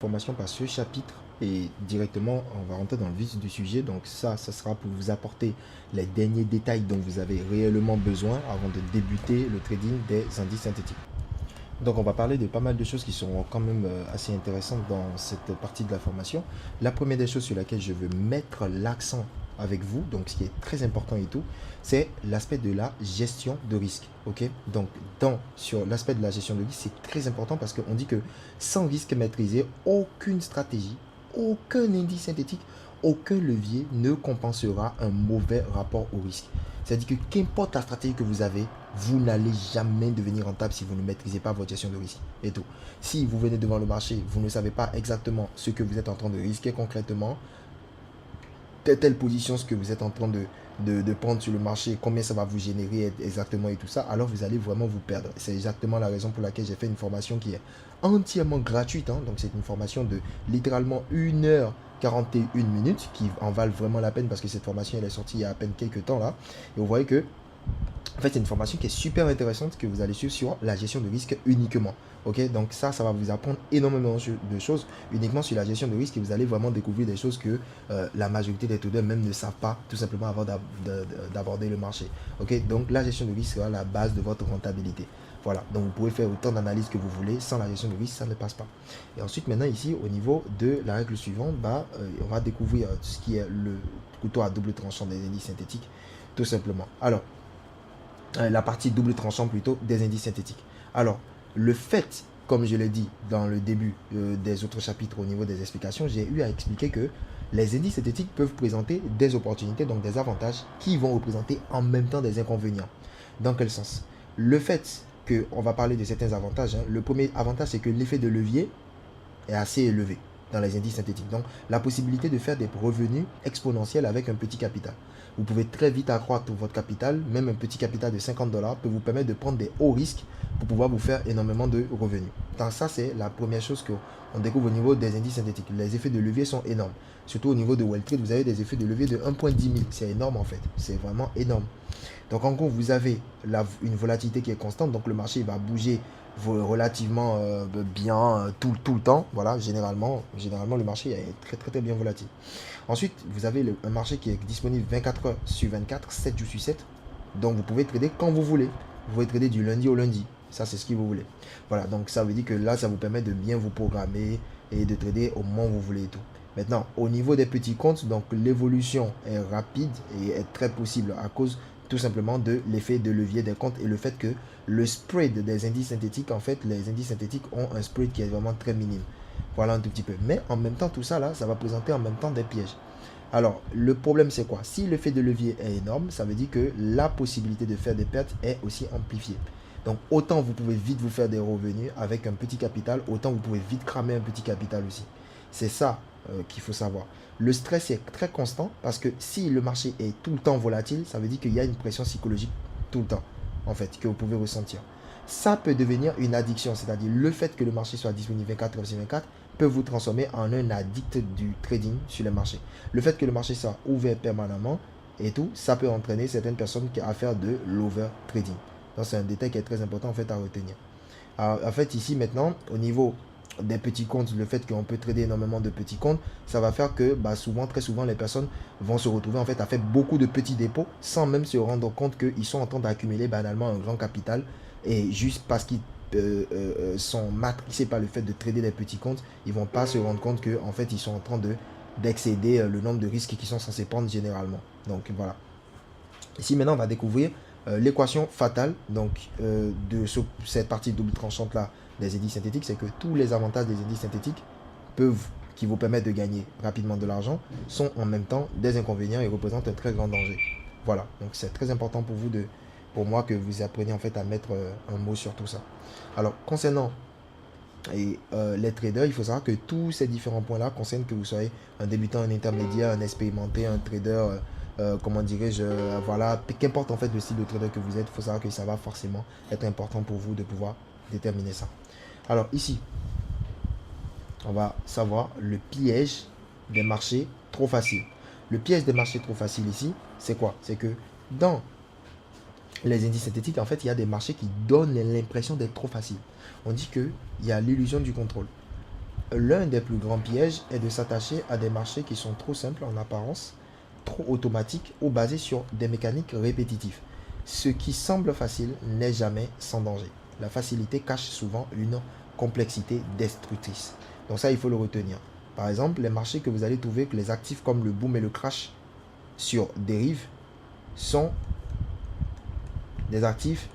Formation par ce chapitre et directement on va rentrer dans le vif du sujet. Donc ça sera pour vous apporter les derniers détails dont vous avez réellement besoin avant de débuter le trading des indices synthétiques. Donc on va parler de pas mal de choses qui seront quand même assez intéressantes dans cette partie de la formation. La première des choses sur laquelle je veux mettre l'accent avec vous, donc ce qui est très important et tout, c'est l'aspect de la gestion de risque. Ok, donc sur l'aspect de la gestion de risque, c'est très important parce qu'on dit que sans risque maîtrisé, aucune stratégie, aucun indice synthétique, aucun levier ne compensera un mauvais rapport au risque. C'est-à-dire que qu'importe la stratégie que vous avez, vous n'allez jamais devenir rentable si vous ne maîtrisez pas votre gestion de risque et tout. Si vous venez devant le marché, vous ne savez pas exactement ce que vous êtes en train de risquer concrètement, telle position, ce que vous êtes en train de prendre sur le marché, combien ça va vous générer exactement et tout ça, alors vous allez vraiment vous perdre. C'est exactement la raison pour laquelle j'ai fait une formation qui est entièrement gratuite. Donc c'est une formation de littéralement 1h41 minutes qui en valent vraiment la peine parce que cette formation elle est sortie il y a à peine quelques temps là. Et vous voyez que en fait, c'est une formation qui est super intéressante que vous allez suivre sur la gestion de risque uniquement. Ok, donc ça va vous apprendre énormément de choses uniquement sur la gestion de risque et vous allez vraiment découvrir des choses que la majorité des traders même ne savent pas tout simplement avant d'aborder le marché. Ok, donc la gestion de risque sera la base de votre rentabilité. Voilà, donc vous pouvez faire autant d'analyses que vous voulez, sans la gestion de risque, ça ne passe pas. Et ensuite, maintenant ici, au niveau de la règle suivante, on va découvrir ce qui est le couteau à double tranchant des indices synthétiques, tout simplement. Alors, la partie double tranchant plutôt des indices synthétiques. Alors, le fait, comme je l'ai dit dans le début des autres chapitres au niveau des explications, j'ai eu à expliquer que les indices synthétiques peuvent présenter des opportunités, donc des avantages, qui vont représenter en même temps des inconvénients. Dans quel sens? Le fait qu'on va parler de certains avantages, le premier avantage, c'est que l'effet de levier est assez élevé dans les indices synthétiques. Donc, la possibilité de faire des revenus exponentiels avec un petit capital. Vous pouvez très vite accroître votre capital, même un petit capital de 50 $ peut vous permettre de prendre des hauts risques pour pouvoir vous faire énormément de revenus. Donc ça, c'est la première chose qu'on découvre au niveau des indices synthétiques. Les effets de levier sont énormes. Surtout au niveau de Welltrade, vous avez des effets de levier de 1,10 000. C'est énorme en fait. C'est vraiment énorme. Donc en gros, vous avez une volatilité qui est constante. Donc le marché va bouger relativement bien tout le temps. Voilà, généralement, le marché est très bien volatile. Ensuite, vous avez un marché qui est disponible 24 heures sur 24, 7 jours sur 7. Donc vous pouvez trader quand vous voulez. Vous pouvez trader du lundi au lundi. Ça, c'est ce que vous voulez. Voilà, donc ça veut dire que là, ça vous permet de bien vous programmer et de trader au moment où vous voulez et tout. Maintenant, au niveau des petits comptes, donc l'évolution est rapide et est très possible à cause tout simplement de l'effet de levier des comptes et le fait que le spread des indices synthétiques, en fait, les indices synthétiques ont un spread qui est vraiment très minime. Voilà un tout petit peu. Mais en même temps, tout ça là, ça va présenter en même temps des pièges. Alors, le problème c'est quoi? Si l'effet de levier est énorme, ça veut dire que la possibilité de faire des pertes est aussi amplifiée. Donc, autant vous pouvez vite vous faire des revenus avec un petit capital, autant vous pouvez vite cramer un petit capital aussi. C'est ça qu'il faut savoir. Le stress est très constant parce que si le marché est tout le temps volatile, ça veut dire qu'il y a une pression psychologique tout le temps, en fait, que vous pouvez ressentir. Ça peut devenir une addiction, c'est-à-dire le fait que le marché soit disponible 24 heures sur 24 peut vous transformer en un addict du trading sur les marchés. Le fait que le marché soit ouvert permanemment et tout, ça peut entraîner certaines personnes à faire de l'over trading. Donc c'est un détail qui est très important en fait à retenir. Alors, en fait ici maintenant, au niveau des petits comptes, le fait qu'on peut trader énormément de petits comptes, ça va faire que très souvent, les personnes vont se retrouver en fait à faire beaucoup de petits dépôts sans même se rendre compte qu'ils sont en train d'accumuler banalement un grand capital et juste parce qu'ils sont matrixés par le fait de trader des petits comptes, ils vont pas se rendre compte que en fait ils sont en train d'excéder le nombre de risques qu'ils sont censés prendre généralement. Donc voilà. Ici maintenant on va découvrir l'équation fatale donc cette partie double tranchante là des indices synthétiques, c'est que tous les avantages des indices synthétiques qui vous permettent de gagner rapidement de l'argent sont en même temps des inconvénients et représentent un très grand danger. Voilà, donc c'est très important pour moi que vous appreniez en fait à mettre un mot sur tout ça. Alors concernant les traders, il faut savoir que tous ces différents points-là concernent que vous soyez un débutant, un intermédiaire, un expérimenté, un trader, comment dirais-je, voilà, qu'importe en fait le style de trader que vous êtes, il faut savoir que ça va forcément être important pour vous de pouvoir déterminer ça. Alors ici, on va savoir le piège des marchés trop faciles. Le piège des marchés trop faciles ici, c'est quoi? C'est que dans les indices synthétiques, en fait, il y a des marchés qui donnent l'impression d'être trop faciles. On dit qu'il y a l'illusion du contrôle. l'un des plus grands pièges est de s'attacher à des marchés qui sont trop simples en apparence, trop automatiques ou basés sur des mécaniques répétitives. Ce qui semble facile n'est jamais sans danger. La facilité cache souvent une complexité destructrice. Donc ça, il faut le retenir. Par exemple, les marchés que vous allez trouver, que les actifs comme le boom et le crash sur dérive sont des actifs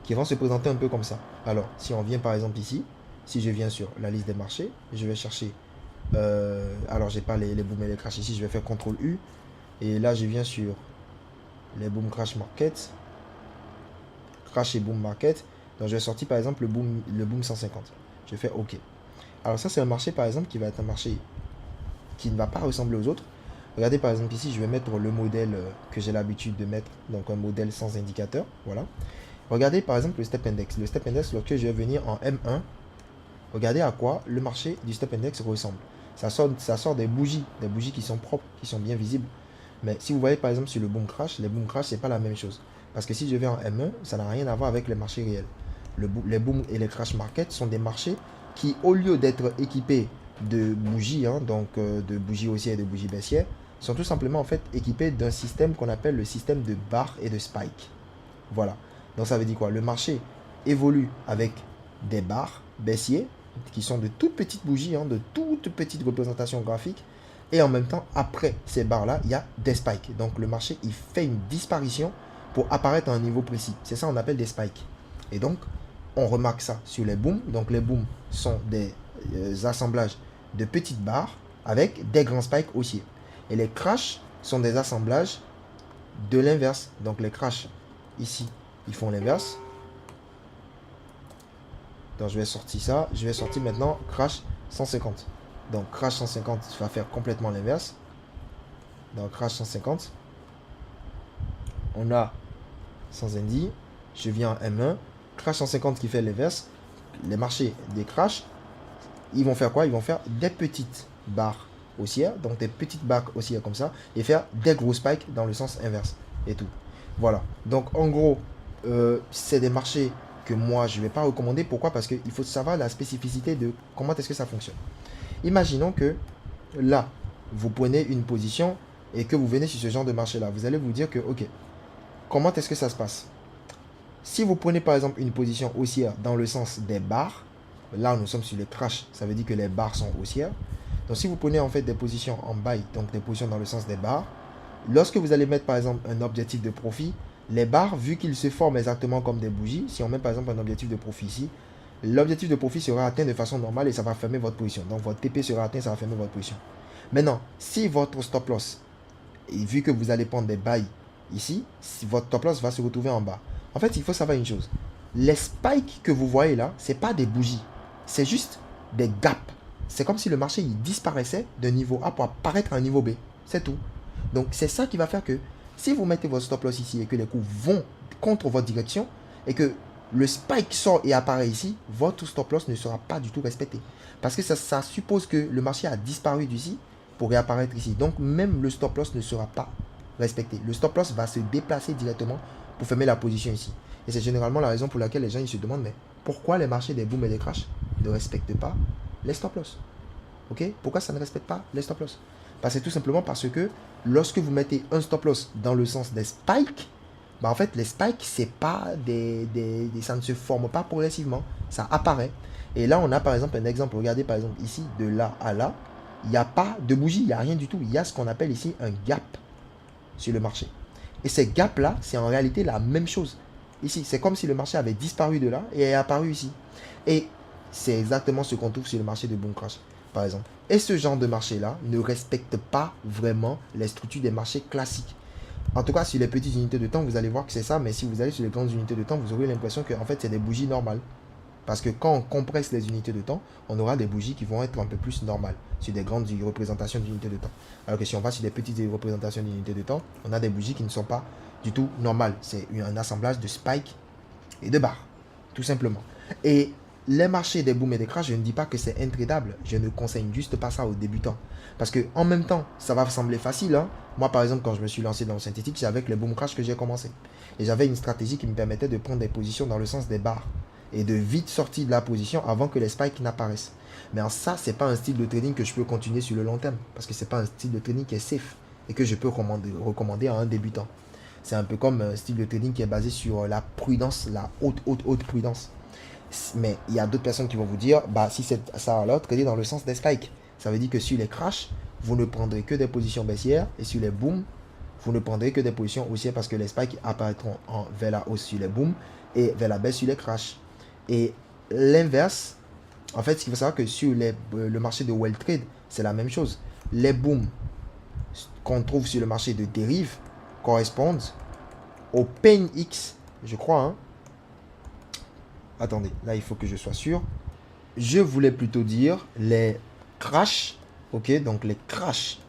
qui vont se présenter un peu comme ça. Alors, si on vient par exemple ici, si je viens sur la liste des marchés, je vais chercher, alors j'ai pas les boom et les crash ici, je vais faire CTRL U, et là je viens sur les boom crash market, crash et boom market, donc je vais sortir par exemple le boom 150, je fais OK. Alors ça c'est un marché par exemple qui va être un marché qui ne va pas ressembler aux autres. Regardez par exemple ici, je vais mettre le modèle que j'ai l'habitude de mettre, donc un modèle sans indicateur, voilà. Regardez par exemple le step index. Le step index, lorsque je vais venir en M1, regardez à quoi le marché du step index ressemble. Ça sort des bougies qui sont propres, qui sont bien visibles. Mais si vous voyez par exemple sur le boom crash, les boom crash, c'est pas la même chose. Parce que si je vais en M1, ça n'a rien à voir avec les marchés réels. Les boom et les crash market sont des marchés qui, au lieu d'être équipés de bougies, donc de bougies haussières et de bougies baissières, sont tout simplement en fait équipés d'un système qu'on appelle le système de barres et de spikes. Voilà. Donc ça veut dire quoi? Le marché évolue avec des barres baissiers qui sont de toutes petites bougies, de toutes petites représentations graphiques. Et en même temps, après ces barres-là, il y a des spikes. Donc le marché, il fait une disparition pour apparaître à un niveau précis. C'est ça qu'on appelle des spikes. Et donc, on remarque ça sur les booms. Donc les booms sont des assemblages de petites barres avec des grands spikes haussiers. Et les crashs sont des assemblages de l'inverse. Donc les crashs, ici, ils font l'inverse. Donc je vais sortir ça. Je vais sortir maintenant crash 150. Donc crash 150 va faire complètement l'inverse. Donc crash 150. On a sans indi. Je viens en M1. Crash 150 qui fait l'inverse. Les marchés des crash, ils vont faire quoi? Ils vont faire des petites barres haussières. Donc des petites barres haussières comme ça. Et faire des gros spikes dans le sens inverse. Et tout. Voilà. Donc en gros, c'est des marchés que moi je ne vais pas recommander. Pourquoi? Parce qu'il faut savoir la spécificité de comment est-ce que ça fonctionne. Imaginons que là, vous prenez une position et que vous venez sur ce genre de marché là. Vous allez vous dire que ok, comment est-ce que ça se passe? Si vous prenez par exemple une position haussière dans le sens des barres, là nous sommes sur les crash, ça veut dire que les barres sont haussières. Donc si vous prenez en fait des positions en buy, donc des positions dans le sens des barres, lorsque vous allez mettre par exemple un objectif de profit, les barres, vu qu'ils se forment exactement comme des bougies, si on met par exemple un objectif de profit ici, l'objectif de profit sera atteint de façon normale et ça va fermer votre position. Donc votre TP sera atteint, ça va fermer votre position. Maintenant, si votre stop loss, et vu que vous allez prendre des buys ici, si votre stop loss va se retrouver en bas. En fait, il faut savoir une chose. Les spikes que vous voyez là, ce n'est pas des bougies. C'est juste des gaps. C'est comme si le marché il disparaissait d'un niveau A pour apparaître à un niveau B. C'est tout. Donc c'est ça qui va faire que si vous mettez votre stop loss ici et que les coups vont contre votre direction et que le spike sort et apparaît ici, votre stop loss ne sera pas du tout respecté. Parce que ça suppose que le marché a disparu d'ici pour réapparaître ici. Donc même le stop loss ne sera pas respecté. Le stop loss va se déplacer directement pour fermer la position ici. Et c'est généralement la raison pour laquelle les gens ils se demandent mais pourquoi les marchés des booms et des crashs ne respectent pas les stop loss? Ok? Pourquoi ça ne respecte pas les stop loss? C'est tout simplement parce que lorsque vous mettez un stop loss dans le sens des spikes, en fait les spikes c'est pas ça ne se forme pas progressivement, ça apparaît. Et là on a par exemple un exemple, regardez par exemple ici de là à là, il n'y a pas de bougie, il n'y a rien du tout, il y a ce qu'on appelle ici un gap sur le marché. Et ces gaps là c'est en réalité la même chose. Ici c'est comme si le marché avait disparu de là et est apparu ici. Et c'est exactement ce qu'on trouve sur le marché de boom crash par exemple. Et ce genre de marché-là ne respecte pas vraiment les structures des marchés classiques. En tout cas, sur les petites unités de temps, vous allez voir que c'est ça. Mais si vous allez sur les grandes unités de temps, vous aurez l'impression que en fait, c'est des bougies normales. Parce que quand on compresse les unités de temps, on aura des bougies qui vont être un peu plus normales sur des grandes représentations d'unités de temps. Alors que si on va sur des petites représentations d'unités de temps, on a des bougies qui ne sont pas du tout normales. C'est un assemblage de spikes et de barres, tout simplement. Et les marchés des booms et des crashs, je ne dis pas que c'est intradable. Je ne conseille juste pas ça aux débutants. Parce que en même temps, ça va sembler facile. Moi, par exemple, quand je me suis lancé dans le synthétique, c'est avec les boom crash que j'ai commencé. Et j'avais une stratégie qui me permettait de prendre des positions dans le sens des barres. et de vite sortir de la position avant que les spikes n'apparaissent. Mais en ça, c'est pas un style de trading que je peux continuer sur le long terme parce que c'est pas un style de trading qui est safe et que je peux recommander à un débutant. C'est un peu comme un style de trading qui est basé sur la prudence, la haute prudence. Mais il y a d'autres personnes qui vont vous dire, bah si c'est ça alors, trader dans le sens des spikes. Ça veut dire que sur les crashs, vous ne prendrez que des positions baissières et sur les booms, vous ne prendrez que des positions haussières parce que les spikes apparaîtront vers la hausse sur les booms et vers la baisse sur les crashs. Et l'inverse, en fait, ce qu'il faut savoir que sur le marché de Well Trade, c'est la même chose. Les booms qu'on trouve sur le marché de dérives correspondent au Pain X, je crois. Hein. Attendez, là il faut que je sois sûr. Je voulais plutôt dire les crashs, ok, donc les crashs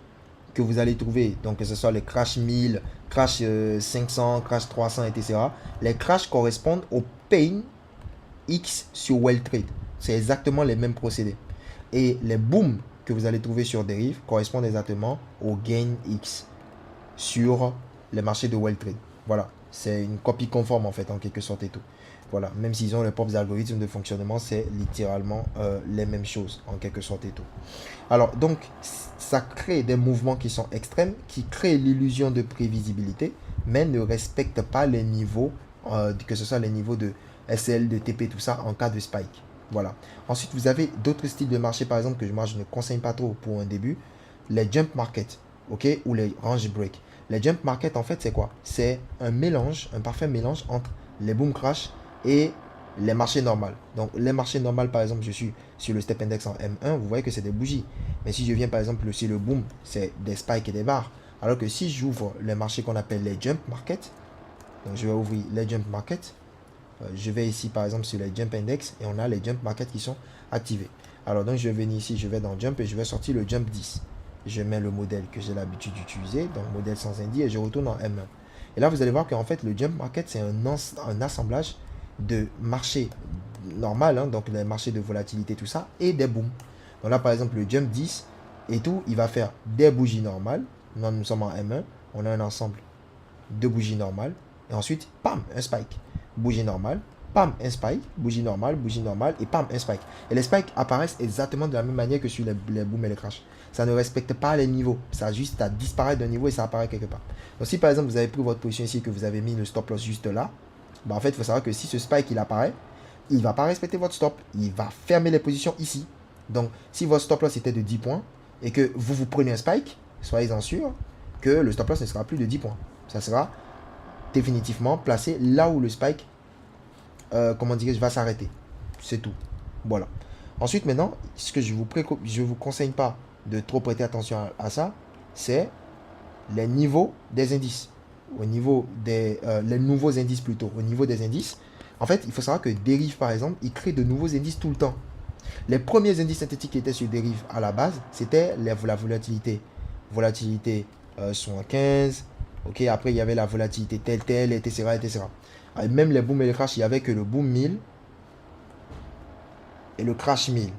que vous allez trouver, donc que ce soit les crash 1000, crash 500, crash 300, etc. Les crashs correspondent au Pain X sur Well Trade. C'est exactement les mêmes procédés. Et les booms que vous allez trouver sur dérive correspondent exactement au Gain X sur les marchés de Well Trade. Voilà, c'est une copie conforme en fait, en quelque sorte et tout. Voilà, même s'ils ont leurs propres algorithmes de fonctionnement, c'est littéralement les mêmes choses, en quelque sorte et tout. Alors, donc, ça crée des mouvements qui sont extrêmes, qui créent l'illusion de prévisibilité, mais ne respectent pas les niveaux, que ce soit les niveaux de SL, de TP, tout ça, en cas de spike. Voilà. Ensuite, vous avez d'autres styles de marché, par exemple, que moi, je ne conseille pas trop pour un début. Les jump market, ok, ou les range break. Les jump market, en fait, c'est quoi? C'est un mélange, un parfait mélange entre les boom crash et les marchés normaux. Donc, les marchés normaux, par exemple, je suis sur le step index en M1, vous voyez que c'est des bougies. Mais si je viens, par exemple, sur le boom, c'est des spikes et des barres. Alors que si j'ouvre les marchés qu'on appelle les jump market, donc je vais ouvrir les jump market, je vais ici, par exemple, sur les jump index et on a les jump market qui sont activés. Alors, donc, je vais venir ici, je vais dans jump et je vais sortir le jump 10. Je mets le modèle que j'ai l'habitude d'utiliser, donc modèle sans indice, et je retourne en M1. Et là, vous allez voir qu'en fait, le jump market, c'est un assemblage de marchés normal, hein, donc les marchés de volatilité, tout ça, et des booms. Donc là, par exemple, le jump 10 et tout, il va faire des bougies normales. Là, nous sommes en M1, on a un ensemble de bougies normales, et ensuite, pam, un spike. Bougie normale, pam, un spike, bougie normale, et pam, un spike. Et les spikes apparaissent exactement de la même manière que sur les booms et les crashs. Ça ne respecte pas les niveaux. Ça a juste à disparaître d'un niveau et ça apparaît quelque part. Donc si par exemple vous avez pris votre position ici et que vous avez mis le stop loss juste là, bah en fait il faut savoir que si ce spike il apparaît, il ne va pas respecter votre stop. Il va fermer les positions ici. Donc si votre stop loss était de 10 points et que vous prenez un spike, soyez-en sûr que le stop loss ne sera plus de 10 points. Ça sera définitivement placé là où le spike va s'arrêter. C'est tout. Voilà. Ensuite, maintenant, ce que je vous conseille pas de trop prêter attention à ça, c'est les niveaux des indices. Au niveau des les nouveaux indices plutôt. Au niveau des indices, en fait, il faut savoir que Dérive, par exemple, il crée de nouveaux indices tout le temps. Les premiers indices synthétiques qui étaient sur Dérive à la base, c'était la volatilité. Volatilité 75. Ok, après, il y avait la volatilité telle, etc., etc. Et même les booms et les crash, il n'y avait que le boom 1000 et le crash 1000.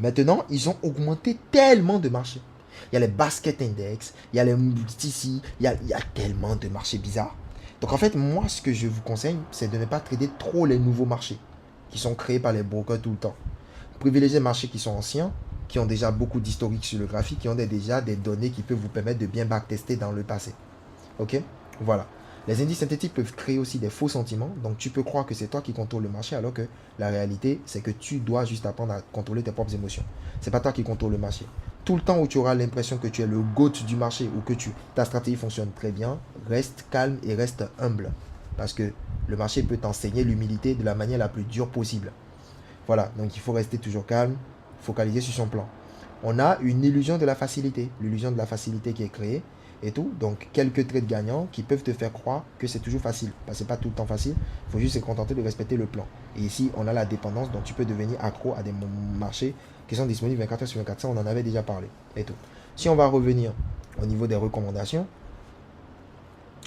Maintenant, ils ont augmenté tellement de marchés. Il y a les basket index, il y a les multi, il y a tellement de marchés bizarres. Donc en fait, moi, ce que je vous conseille, c'est de ne pas trader trop les nouveaux marchés qui sont créés par les brokers tout le temps. Privilégiez les marchés qui sont anciens, qui ont déjà beaucoup d'historique sur le graphique, qui ont déjà des données qui peuvent vous permettre de bien backtester dans le passé. Ok? Voilà. Les indices synthétiques peuvent créer aussi des faux sentiments. Donc, tu peux croire que c'est toi qui contrôle le marché alors que la réalité, c'est que tu dois juste apprendre à contrôler tes propres émotions. C'est pas toi qui contrôle le marché. Tout le temps où tu auras l'impression que tu es le GOAT du marché ou que ta stratégie fonctionne très bien, reste calme et reste humble. Parce que le marché peut t'enseigner l'humilité de la manière la plus dure possible. Voilà, donc il faut rester toujours calme, focaliser sur son plan. On a une illusion de la facilité. L'illusion de la facilité qui est créée. Et tout, donc quelques trades gagnants qui peuvent te faire croire que c'est toujours facile. Parce que c'est pas tout le temps facile, il faut juste se contenter de respecter le plan. Et ici, on a la dépendance, donc tu peux devenir accro à des marchés qui sont disponibles 24 heures sur 24, ça on en avait déjà parlé. Et tout. Si on va revenir au niveau des recommandations,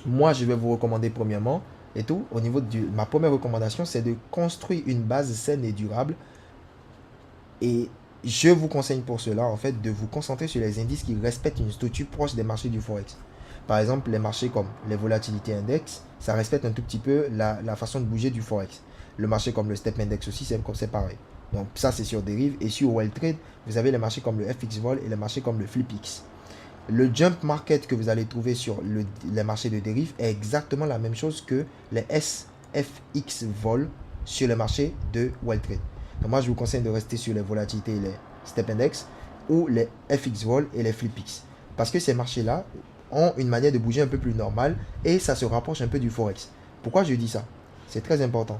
moi je vais vous recommander premièrement, et tout, au niveau de ma première recommandation, c'est de construire une base saine et durable. Et je vous conseille pour cela, en fait, de vous concentrer sur les indices qui respectent une structure proche des marchés du Forex. Par exemple, les marchés comme les volatilités index, ça respecte un tout petit peu la façon de bouger du Forex. Le marché comme le Step Index aussi, c'est pareil. Donc ça, c'est sur dérive. Et sur WellTrade, vous avez les marchés comme le FX Vol et les marchés comme le FlipX. Le jump market que vous allez trouver sur les marchés de dérive est exactement la même chose que les SFX Vol sur les marchés de WellTrade. Donc moi, je vous conseille de rester sur les volatilités et les Step Index ou les FX Vol et les FlipX. Parce que ces marchés-là ont une manière de bouger un peu plus normale et ça se rapproche un peu du Forex. Pourquoi je dis ça? C'est très important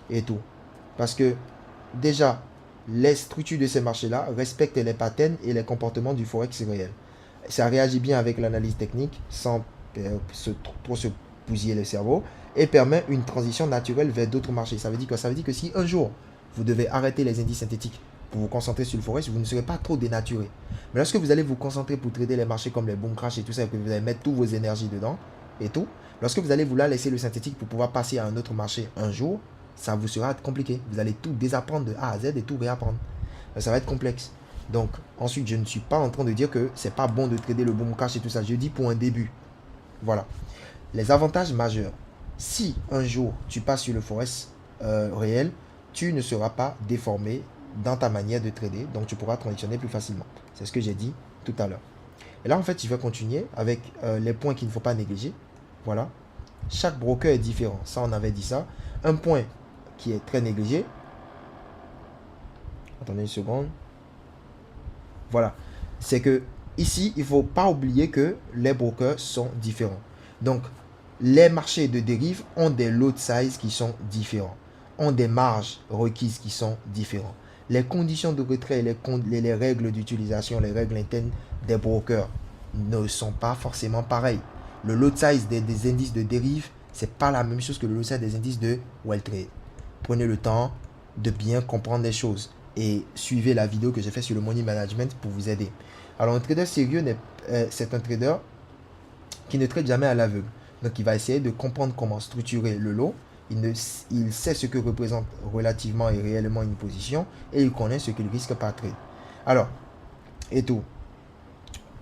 et tout. Parce que déjà, les structures de ces marchés-là respectent les patterns et les comportements du Forex réel. Ça réagit bien avec l'analyse technique sans trop se bousiller le cerveau et permet une transition naturelle vers d'autres marchés. Ça veut dire que si un jour vous devez arrêter les indices synthétiques pour vous concentrer sur le Forex, vous ne serez pas trop dénaturé. Mais lorsque vous allez vous concentrer pour trader les marchés comme les boom crash et tout ça, et que vous allez mettre toutes vos énergies dedans et tout, lorsque vous allez vouloir laisser le synthétique pour pouvoir passer à un autre marché un jour, ça vous sera compliqué. Vous allez tout désapprendre de A à Z et tout réapprendre. Ça va être complexe. Donc, ensuite, je ne suis pas en train de dire que c'est pas bon de trader le boom crash et tout ça. Je dis pour un début. Voilà. Les avantages majeurs. Si un jour tu passes sur le Forex réel, tu ne seras pas déformé dans ta manière de trader. Donc, tu pourras transitionner plus facilement. C'est ce que j'ai dit tout à l'heure. Et là, en fait, je vais continuer avec les points qu'il ne faut pas négliger. Voilà. Chaque broker est différent. Ça, on avait dit ça. Un point qui est très négligé. Attendez une seconde. Voilà. C'est que ici, il ne faut pas oublier que les brokers sont différents. Donc, les marchés de dérive ont des lot size qui sont différents, ont des marges requises qui sont différents. Les conditions de retrait, les règles d'utilisation, les règles internes des brokers ne sont pas forcément pareilles. Le lot size des indices de dérive, c'est pas la même chose que le lot size des indices de WellTrade. Prenez le temps de bien comprendre les choses et suivez la vidéo que j'ai faite sur le money management pour vous aider. Alors, un trader sérieux, c'est un trader qui ne trade jamais à l'aveugle. Donc, il va essayer de comprendre comment structurer le lot. Il sait ce que représente relativement et réellement une position et il connaît ce qu'il risque par trade. Alors, et tout.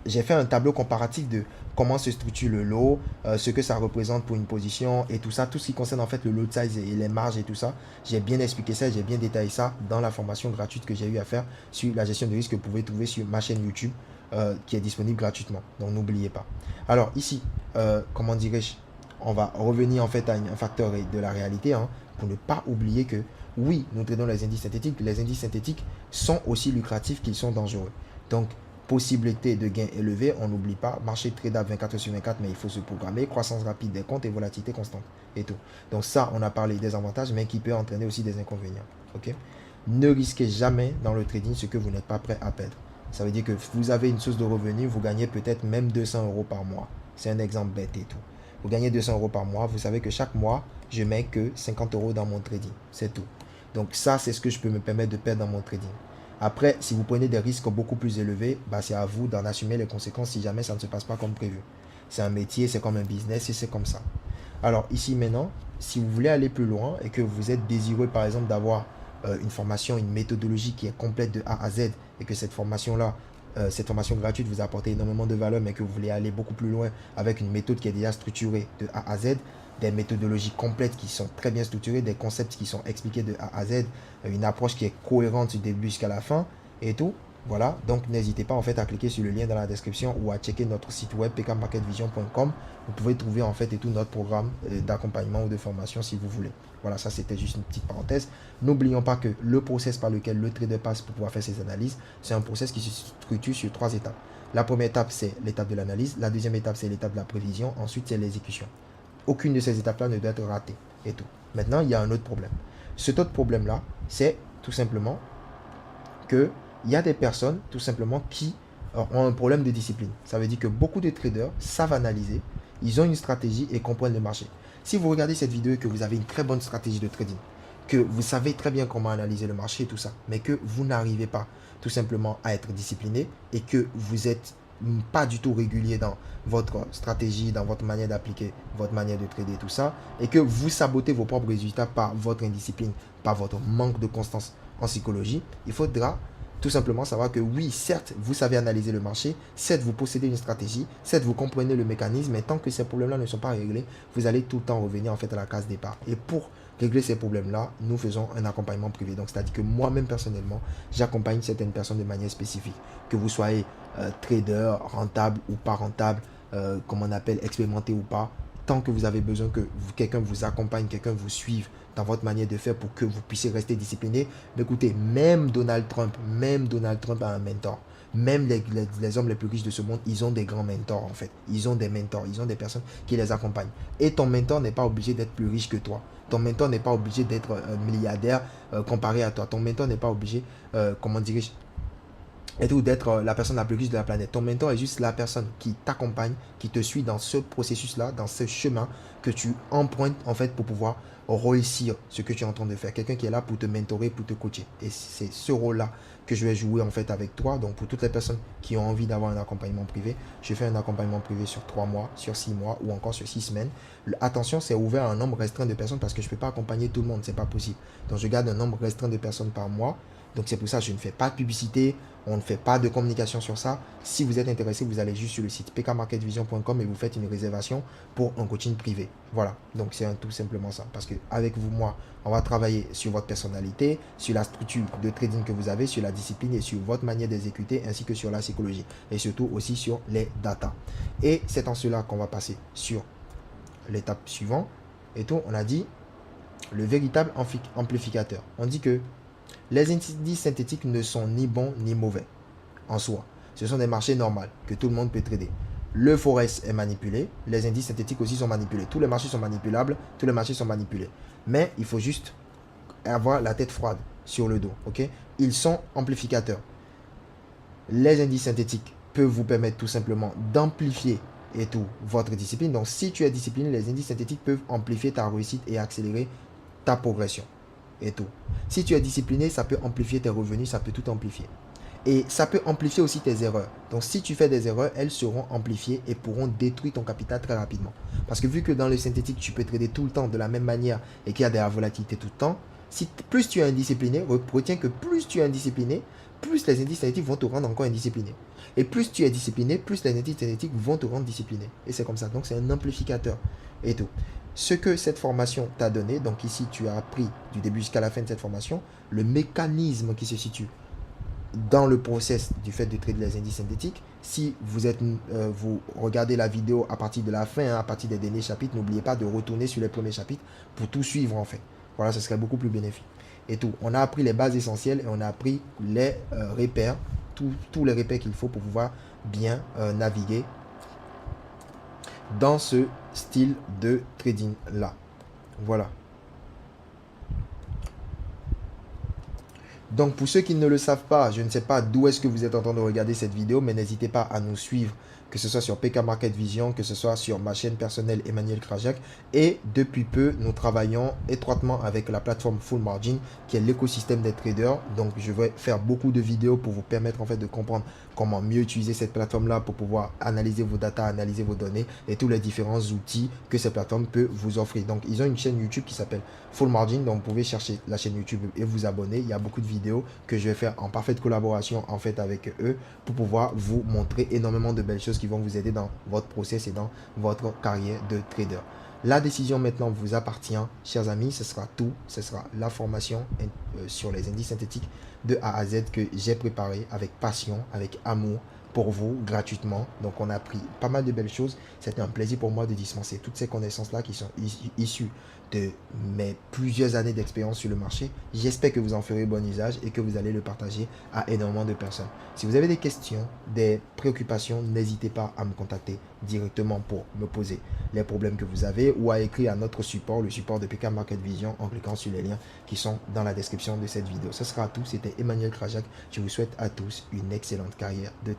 J'ai fait un tableau comparatif de comment se structure le lot, ce que ça représente pour une position et tout ça, tout ce qui concerne en fait le lot size et les marges et tout ça. J'ai bien expliqué ça, j'ai bien détaillé ça dans la formation gratuite que j'ai eu à faire sur la gestion de risque que vous pouvez trouver sur ma chaîne YouTube qui est disponible gratuitement. Donc n'oubliez pas. Alors ici, comment dirais-je, on va revenir en fait à un facteur de la réalité pour ne pas oublier que oui, nous tradons les indices synthétiques. Les indices synthétiques sont aussi lucratifs qu'ils sont dangereux. Donc, possibilité de gain élevée, on n'oublie pas, marché tradable 24/24, mais il faut se programmer, croissance rapide des comptes et volatilité constante et tout. Donc ça, on a parlé des avantages, mais qui peut entraîner aussi des inconvénients. Ok? Ne risquez jamais dans le trading ce que vous n'êtes pas prêt à perdre. Ça veut dire que vous avez une source de revenus, vous gagnez peut-être même 200 € par mois. C'est un exemple bête et tout. Vous gagnez 200 € par mois, vous savez que chaque mois, je mets que 50 € dans mon trading. C'est tout. Donc ça, c'est ce que je peux me permettre de perdre dans mon trading. Après, si vous prenez des risques beaucoup plus élevés, c'est à vous d'en assumer les conséquences si jamais ça ne se passe pas comme prévu. C'est un métier, c'est comme un business et c'est comme ça. Alors ici maintenant, si vous voulez aller plus loin et que vous êtes désireux par exemple d'avoir une formation, une méthodologie qui est complète de A à Z et que cette formation-là, cette formation gratuite vous a apporté énormément de valeur mais que vous voulez aller beaucoup plus loin avec une méthode qui est déjà structurée de A à Z, des méthodologies complètes qui sont très bien structurées, des concepts qui sont expliqués de A à Z, une approche qui est cohérente du début jusqu'à la fin et tout. Voilà, donc n'hésitez pas en fait à cliquer sur le lien dans la description ou à checker notre site web pkmarketvision.com. Vous pouvez trouver en fait et tout notre programme d'accompagnement ou de formation si vous voulez. Voilà, ça c'était juste une petite parenthèse. N'oublions pas que le process par lequel le trader passe pour pouvoir faire ses analyses, c'est un process qui se structure sur 3 étapes. La première étape, c'est l'étape de l'analyse. La deuxième étape, c'est l'étape de la prévision. Ensuite, c'est l'exécution. Aucune de ces étapes-là ne doit être ratée et tout. Maintenant, il y a un autre problème. Cet autre problème-là, c'est tout simplement que il y a des personnes, tout simplement, qui ont un problème de discipline. Ça veut dire que beaucoup de traders savent analyser, ils ont une stratégie et comprennent le marché. Si vous regardez cette vidéo et que vous avez une très bonne stratégie de trading, que vous savez très bien comment analyser le marché et tout ça, mais que vous n'arrivez pas tout simplement à être discipliné et que vous êtes pas du tout régulier dans votre stratégie, dans votre manière d'appliquer, votre manière de trader tout ça, et que vous sabotez vos propres résultats par votre indiscipline, par votre manque de constance en psychologie, il faudra tout simplement savoir que oui, certes, vous savez analyser le marché, certes, vous possédez une stratégie, certes, vous comprenez le mécanisme, mais tant que ces problèmes-là ne sont pas réglés, vous allez tout le temps revenir en fait à la case départ. Et pour régler ces problèmes-là, nous faisons un accompagnement privé. Donc, c'est-à-dire que moi-même, personnellement, j'accompagne certaines personnes de manière spécifique. Que vous soyez trader, rentable ou pas rentable, comme on appelle, expérimenté ou pas, tant que vous avez besoin que quelqu'un vous accompagne, quelqu'un vous suive dans votre manière de faire pour que vous puissiez rester discipliné. Mais écoutez, même Donald Trump a un mentor. Même les hommes les plus riches de ce monde, ils ont des grands mentors en fait. Ils ont des mentors, ils ont des personnes qui les accompagnent. Et ton mentor n'est pas obligé d'être plus riche que toi. Ton mentor n'est pas obligé d'être milliardaire comparé à toi. Ton mentor n'est pas obligé, comment dirais-je, d'être la personne la plus riche de la planète. Ton mentor est juste la personne qui t'accompagne, qui te suit dans ce processus-là, dans ce chemin que tu empruntes en fait pour pouvoir réussir ce que tu es en train de faire. Quelqu'un qui est là pour te mentorer, pour te coacher. Et c'est ce rôle-là que je vais jouer en fait avec toi. Donc pour toutes les personnes qui ont envie d'avoir un accompagnement privé, je fais un accompagnement privé sur 3 mois, sur 6 mois ou encore sur 6 semaines. Attention, c'est ouvert à un nombre restreint de personnes parce que je ne peux pas accompagner tout le monde, c'est pas possible. Donc je garde un nombre restreint de personnes par mois. Donc c'est pour ça que je ne fais pas de publicité, on ne fait pas de communication sur ça. Si vous êtes intéressé, vous allez juste sur le site pkmarketvision.com et vous faites une réservation pour un coaching privé. Voilà, donc c'est tout simplement ça. Parce qu'avec vous, moi, on va travailler sur votre personnalité, sur la structure de trading que vous avez, sur la discipline et sur votre manière d'exécuter, ainsi que sur la psychologie. Et surtout aussi sur les datas. Et c'est en cela qu'on va passer sur l'étape suivante. Et tout, on a dit le véritable amplificateur. On dit que les indices synthétiques ne sont ni bons ni mauvais en soi. Ce sont des marchés normaux que tout le monde peut trader. Le forex est manipulé, les indices synthétiques aussi sont manipulés. Tous les marchés sont manipulables, tous les marchés sont manipulés. Mais il faut juste avoir la tête froide sur le dos. Ok? Ils sont amplificateurs. Les indices synthétiques peuvent vous permettre tout simplement d'amplifier et tout votre discipline. Donc si tu es discipliné, les indices synthétiques peuvent amplifier ta réussite et accélérer ta progression. Et tout. Si tu es discipliné, ça peut amplifier tes revenus, ça peut tout amplifier. Et ça peut amplifier aussi tes erreurs. Donc si tu fais des erreurs, elles seront amplifiées et pourront détruire ton capital très rapidement. Parce que vu que dans le synthétique, tu peux trader tout le temps de la même manière et qu'il y a de la volatilité tout le temps, plus tu es indiscipliné, retiens que plus tu es indiscipliné, plus les indices synthétiques vont te rendre encore indiscipliné. Et plus tu es discipliné, plus les indices synthétiques vont te rendre discipliné. Et c'est comme ça. Donc c'est un amplificateur et tout. Ce que cette formation t'a donné, donc ici tu as appris du début jusqu'à la fin de cette formation, le mécanisme qui se situe dans le process du fait de trader les indices synthétiques. Si vous regardez la vidéo à partir de la fin, à partir des derniers chapitres, n'oubliez pas de retourner sur les premiers chapitres pour tout suivre en fait. Voilà, ce serait beaucoup plus bénéfique. Et tout. On a appris les bases essentielles et on a appris les repères, tous les repères qu'il faut pour pouvoir bien naviguer dans ce style de trading là. Voilà. Donc pour ceux qui ne le savent pas, je ne sais pas d'où est-ce que vous êtes en train de regarder cette vidéo, mais n'hésitez pas à nous suivre, que ce soit sur PK Market Vision, que ce soit sur ma chaîne personnelle Emmanuel Krajak. Et depuis peu, nous travaillons étroitement avec la plateforme Full Margin, qui est l'écosystème des traders. Donc je vais faire beaucoup de vidéos pour vous permettre en fait de comprendre comment mieux utiliser cette plateforme-là pour pouvoir analyser vos datas, analyser vos données et tous les différents outils que cette plateforme peut vous offrir. Donc ils ont une chaîne YouTube qui s'appelle Full Margin, donc vous pouvez chercher la chaîne YouTube et vous abonner. Il y a beaucoup de vidéos que je vais faire en parfaite collaboration en fait avec eux pour pouvoir vous montrer énormément de belles choses qui vont vous aider dans votre process et dans votre carrière de trader. La décision maintenant vous appartient, chers amis. Ce sera tout. Ce sera la formation sur les indices synthétiques de A à Z que j'ai préparé avec passion, avec amour pour vous gratuitement. Donc on a appris pas mal de belles choses. C'était un plaisir pour moi de dispenser toutes ces connaissances-là qui sont issues de mes plusieurs années d'expérience sur le marché. J'espère que vous en ferez bon usage et que vous allez le partager à énormément de personnes. Si vous avez des questions, des préoccupations, n'hésitez pas à me contacter directement pour me poser les problèmes que vous avez ou à écrire à notre support, le support de PK Market Vision, en cliquant sur les liens qui sont dans la description de cette vidéo. Ce sera tout. C'était Emmanuel Krajak. Je vous souhaite à tous une excellente carrière de